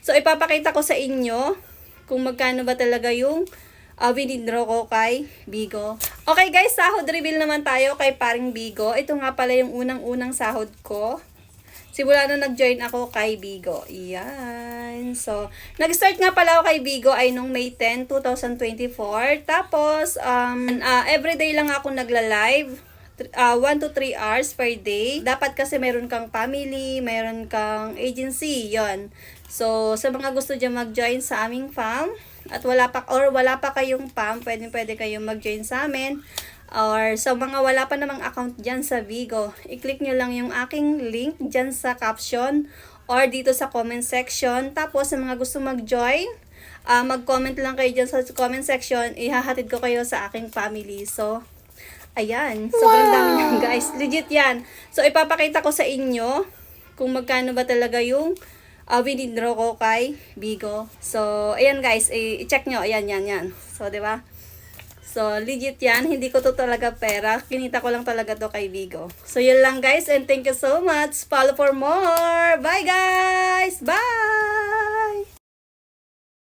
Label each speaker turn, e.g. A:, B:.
A: So, ipapakita ko sa inyo kung magkano ba talaga yung winidraw ko kay Bigo. Okay guys, sahod reveal naman tayo kay paring Bigo. Ito nga pala yung unang-unang sahod ko. Simula na nag-join ako kay Bigo. Yan. So, nag-start nga pala ako kay Bigo ay nung May 10, 2024. Tapos, everyday lang ako nagla-live. 1 to 3 hours per day. Dapat kasi meron kang family, meron kang agency, yon. So, sa mga gusto dyan mag-join sa aming farm, at wala pa kayong farm, pwede kayong mag-join sa amin. Or sa mga wala pa namang account dyan sa Bigo, i-click nyo lang yung aking link dyan sa caption or dito sa comment section. Tapos, sa mga gusto mag-join, mag-comment lang kayo dyan sa comment section, ihahatid ko kayo sa aking family. So, ayan, sobrang dami yan guys. Legit yan. So, ipapakita ko sa inyo kung magkano ba talaga yung winidraw ko kay Bigo. So, ayan guys, i-check nyo. Ayan, yan. So, di ba? So, legit yan. Hindi ko to talaga pera. Kinita ko lang talaga to kay Bigo. So, yun lang guys. And thank you so much. Follow for more. Bye guys! Bye!